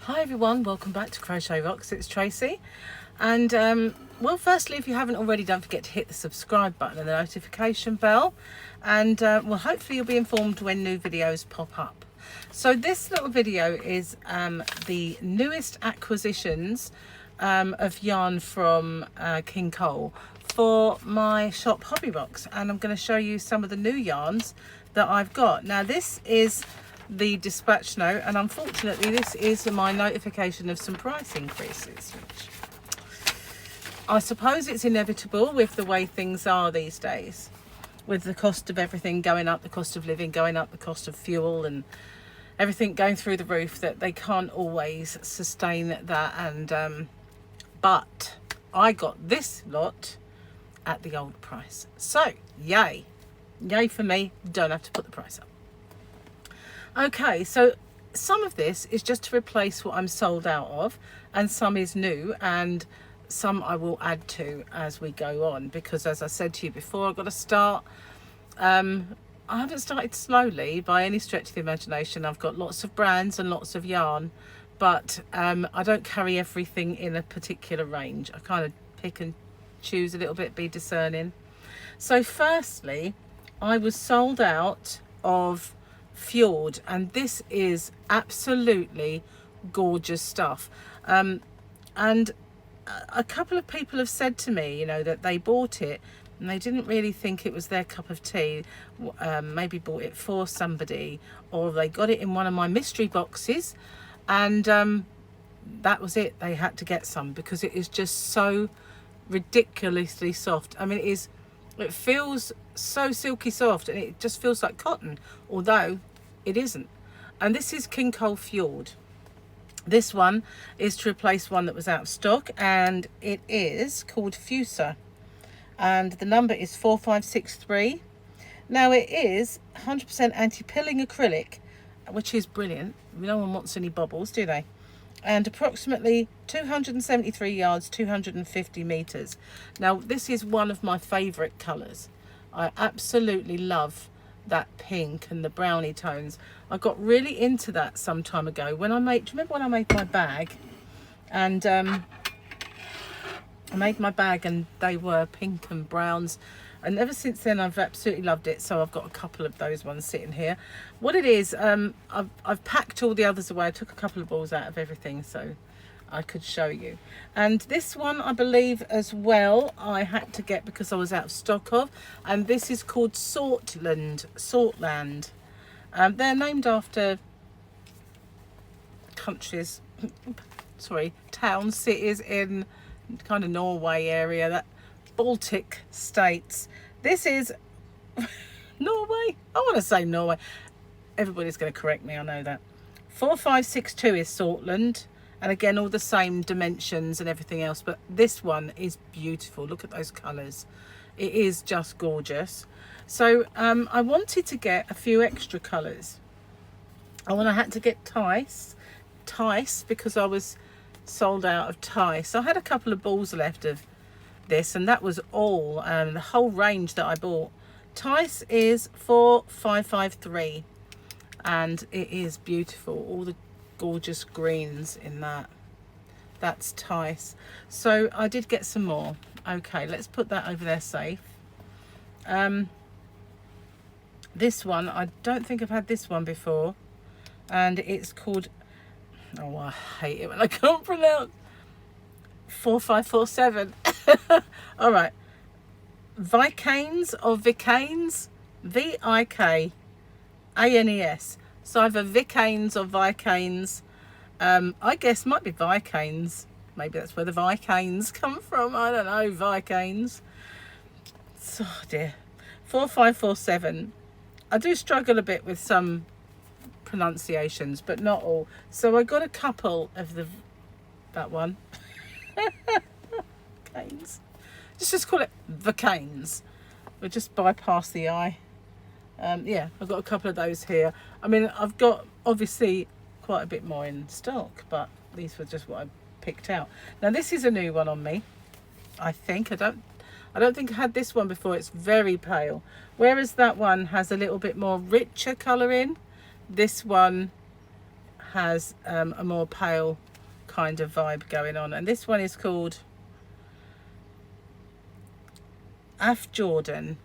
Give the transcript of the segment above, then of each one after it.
Hi everyone, welcome back to Crochet Rocks. It's Tracy, and well, firstly, if you haven't already, don't forget to hit the subscribe button and the notification bell, and well, hopefully you'll be informed when new videos pop up. So this little video is the newest acquisitions of yarn from King Cole for my shop Hobby Rocks, and I'm going to show you some of the new yarns that I've got. Now this is the dispatch note, and unfortunately this is my notification of some price increases, which I suppose it's inevitable with the way things are these days, with the cost of everything going up, the cost of living going up, the cost of fuel and everything going through the roof, that they can't always sustain that. And but I got this lot at the old price, so yay for me, don't have to put the price up. Okay, so some of this is just to replace what I'm sold out of, and some is new, and some I will add to as we go on, because as I said to you before, I've got to start. I haven't started slowly by any stretch of the imagination. I've got lots of brands and lots of yarn, but I don't carry everything in a particular range. I kind of pick and choose a little bit, be discerning. So firstly, I was sold out of Fjord, and this is absolutely gorgeous stuff, and a couple of people have said to me, you know, that they bought it and they didn't really think it was their cup of tea, maybe bought it for somebody, or they got it in one of my mystery boxes, and that was it. They had to get some because it is just so ridiculously soft. I mean, it feels so silky soft, and it just feels like cotton, although it isn't. And this is King Cole Fjord. This one is to replace one that was out of stock, and it is called Fusa, and the number is 4563. Now it is 100% anti-pilling acrylic, which is brilliant. No one wants any bubbles, do they? And approximately 273 yards, 250 meters. Now this is one of my favorite colors. I absolutely love that pink and the brownie tones. I got really into that some time ago when I made, do you remember when I made my bag? And I made my bag and they were pink and browns, and ever since then I've absolutely loved it. So I've got a couple of those ones sitting here. What it is, I've packed all the others away. I took a couple of balls out of everything so I could show you. And this one, I believe as well, I had to get because I was out of stock of, and this is called Saltland. They're named after countries, sorry, towns, cities in kind of Norway area, that Baltic states. This is Norway. I want to say Norway. Everybody's going to correct me, I know that. 4562 is Saltland, and again all the same dimensions and everything else, but this one is beautiful. Look at those colors. It is just gorgeous. So I wanted to get a few extra colors. I had to get Tice because I was sold out of Tice. I had a couple of balls left of this, and that was all, the whole range that I bought. Tice is 4553, and it is beautiful. All the gorgeous greens in that. That's Tice. So I did get some more. Okay, let's put that over there safe. This one, I don't think I've had this one before, and it's called, oh, I hate it when I can't pronounce, 4547. All right, Vikanes or Vikanes, Vikanes. So either Vikanes or Vikanes. I guess might be Vikanes. Maybe that's where the Vikanes come from. I don't know, Vikanes. So, oh dear. 4547. I do struggle a bit with some pronunciations, but not all. So I got a couple of that one. Canes. Just call it Vikanes. We'll just bypass the I. Yeah, I've got a couple of those here. I mean, I've got obviously quite a bit more in stock, but these were just what I picked out. Now this is a new one on me, I think. I don't think I had this one before. It's very pale, whereas that one has a little bit more richer colour in. This one has a more pale kind of vibe going on, and this one is called Fjord,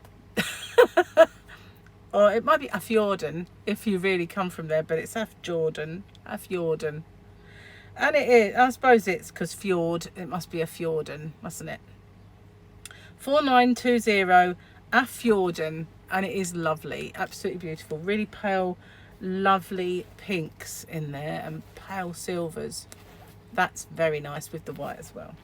or it might be Fjorden if you really come from there, but it's Fjorden. And it is, I suppose it's because Fjord, it must be a Fjorden, mustn't it? 4920 Fjorden, and it is lovely, absolutely beautiful, really pale, lovely pinks in there and pale silvers. That's very nice with the white as well.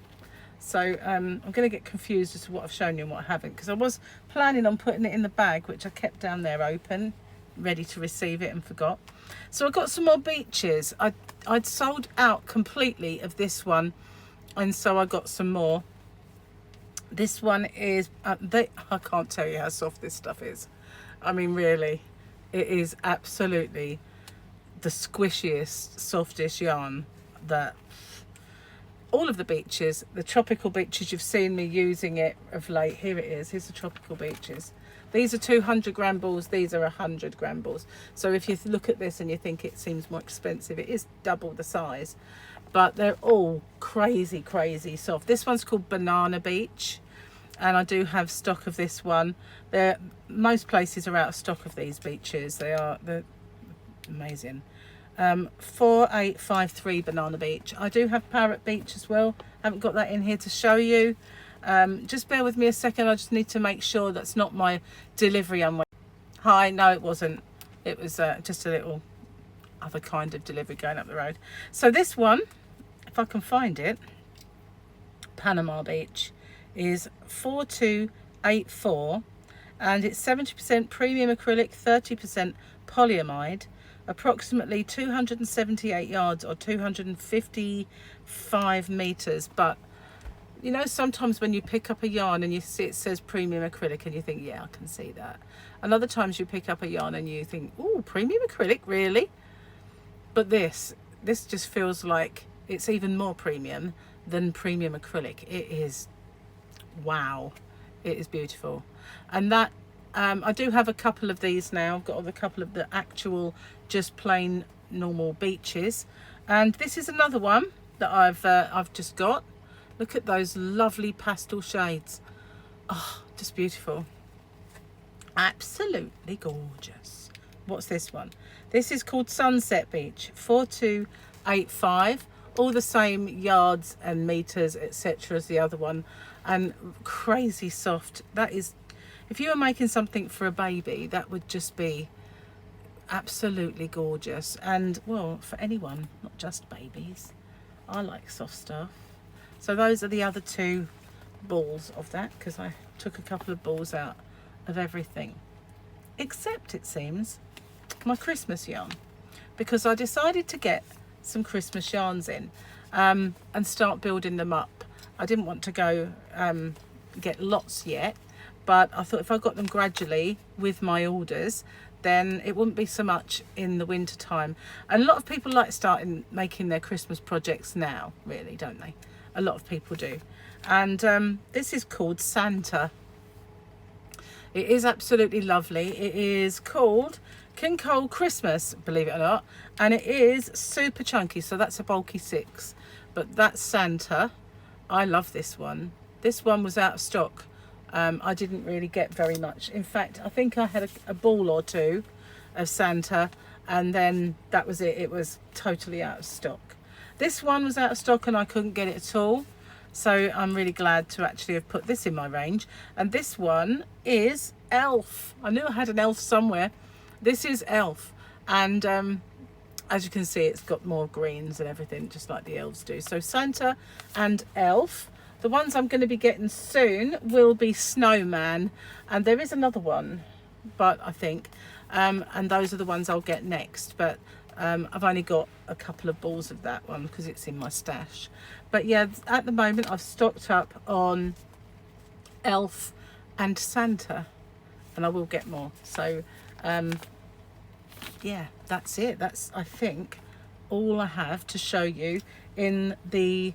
So I'm going to get confused as to what I've shown you and what I haven't, because I was planning on putting it in the bag, which I kept down there open, ready to receive it, and forgot. So I got some more beaches. I'd sold out completely of this one, and so I got some more. This one is, I can't tell you how soft this stuff is. I mean, really, it is absolutely the squishiest, softest yarn that... All of the beaches, the tropical beaches, you've seen me using it of late. Here it is. Here's the tropical beaches. These are 200 gram balls. These are 100 gram balls. So if you look at this and you think it seems more expensive, it is double the size. But they're all crazy, crazy soft. This one's called Banana Beach, and I do have stock of this one. Most places are out of stock of these beaches. They're amazing. 4853 Banana Beach. I do have Parrot Beach as well. Haven't got that in here to show you. Just bear with me a second. I just need to make sure that's not my delivery on my... Hi, no, it wasn't. It was just a little other kind of delivery going up the road. So this one, if I can find it, Panama Beach, is 4284, and it's 70% premium acrylic, 30% polyamide, approximately 278 yards or 255 meters. But you know, sometimes when you pick up a yarn and you see it says premium acrylic and you think, yeah, I can see that. And other times you pick up a yarn and you think, oh, premium acrylic, really? But this just feels like it's even more premium than premium acrylic. It is, wow, it is beautiful. And that I do have a couple of these now. I've got a couple of the actual just plain normal beaches, and this is another one that I've just got. Look at those lovely pastel shades. Oh, just beautiful, absolutely gorgeous. What's this one? This is called Sunset Beach, 4285, all the same yards and meters, etc. as the other one, and crazy soft. That is, if you were making something for a baby, that would just be absolutely gorgeous. And well, for anyone, not just babies. I like soft stuff. So those are the other two balls of that, because I took a couple of balls out of everything, except, it seems, my Christmas yarn, because I decided to get some Christmas yarns in and start building them up. I didn't want to go get lots yet, but I thought if I got them gradually with my orders, then it wouldn't be so much in the winter time. And a lot of people like starting making their Christmas projects now, really, don't they? A lot of people do. And this is called Santa. It is absolutely lovely. It is called King Cole Christmas, believe it or not, and it is super chunky, so that's a bulky 6. But that's Santa. I love this one. This one was out of stock. I didn't really get very much. In fact, I think I had a ball or two of Santa, and then that was it. It was totally out of stock. This one was out of stock and I couldn't get it at all. So I'm really glad to actually have put this in my range. And this one is Elf. I knew I had an elf somewhere. This is Elf. And as you can see, it's got more greens and everything, just like the elves do. So Santa and Elf. The ones I'm going to be getting soon will be Snowman, and there is another one, but I think, and those are the ones I'll get next. But I've only got a couple of balls of that one because it's in my stash. But yeah, at the moment I've stocked up on Elf and Santa, and I will get more. So yeah, that's it. That's, I think, all I have to show you in the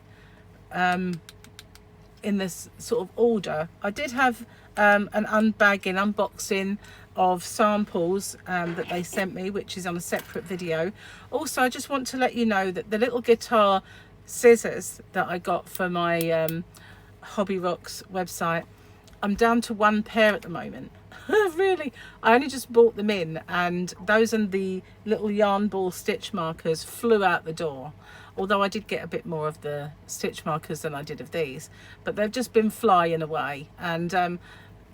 in this sort of order. I did have an unbagging, unboxing of samples that they sent me, which is on a separate video. Also, I just want to let you know that the little guitar scissors that I got for my Hobby Rocks website, I'm down to 1 pair at the moment. Really, I only just bought them in, and those and the little yarn ball stitch markers flew out the door. Although I did get a bit more of the stitch markers than I did of these, but they've just been flying away. And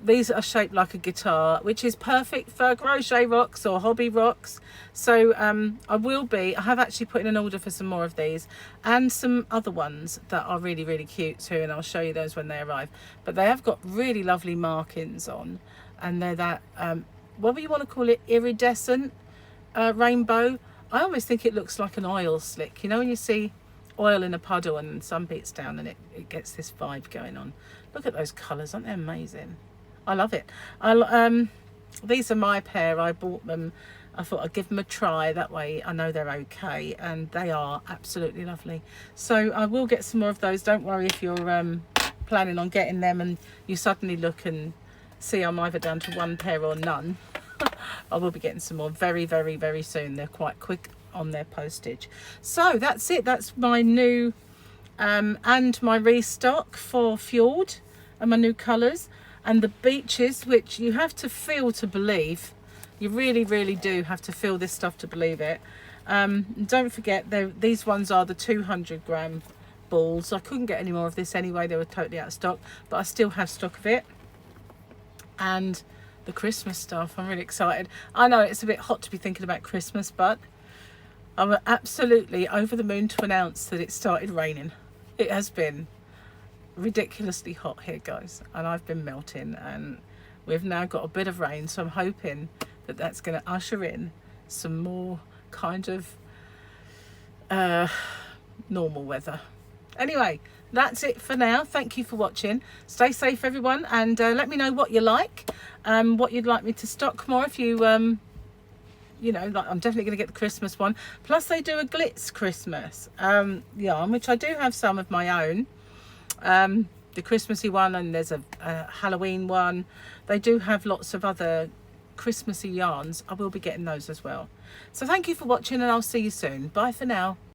these are shaped like a guitar, which is perfect for Crochet Rocks or Hobby Rocks. So I have actually put in an order for some more of these and some other ones that are really, really cute too, and I'll show you those when they arrive. But they have got really lovely markings on, and they're that whether you want to call it iridescent rainbow. I almost think it looks like an oil slick, you know, when you see oil in a puddle and sun beats down and it gets this vibe going on. Look at those colours, aren't they amazing? I love it. These are my pair. I bought them. I thought I'd give them a try, that way I know they're okay, and they are absolutely lovely. So I will get some more of those. Don't worry if you're planning on getting them and you suddenly look and see I'm either down to 1 pair or none. I will be getting some more very, very, very soon. They're quite quick on their postage. So that's it. That's my new and my restock for Fjord and my new colours. And the beaches, which you have to feel to believe. You really, really do have to feel this stuff to believe it. Don't forget, these ones are the 200-gram balls. I couldn't get any more of this anyway. They were totally out of stock, but I still have stock of it. And the Christmas stuff, I'm really excited. I know it's a bit hot to be thinking about Christmas, but I'm absolutely over the moon to announce that it started raining. It has been ridiculously hot here, guys, and I've been melting, and we've now got a bit of rain, so I'm hoping that that's going to usher in some more kind of normal weather. Anyway, that's it for now. Thank you for watching. Stay safe, everyone, and let me know what you like, what you'd like me to stock more. If you you know, like, I'm definitely going to get the Christmas one. Plus they do a glitz Christmas yarn, which I do have some of my own. The Christmassy one, and there's a Halloween one. They do have lots of other Christmassy yarns. I will be getting those as well. So thank you for watching, and I'll see you soon. Bye for now.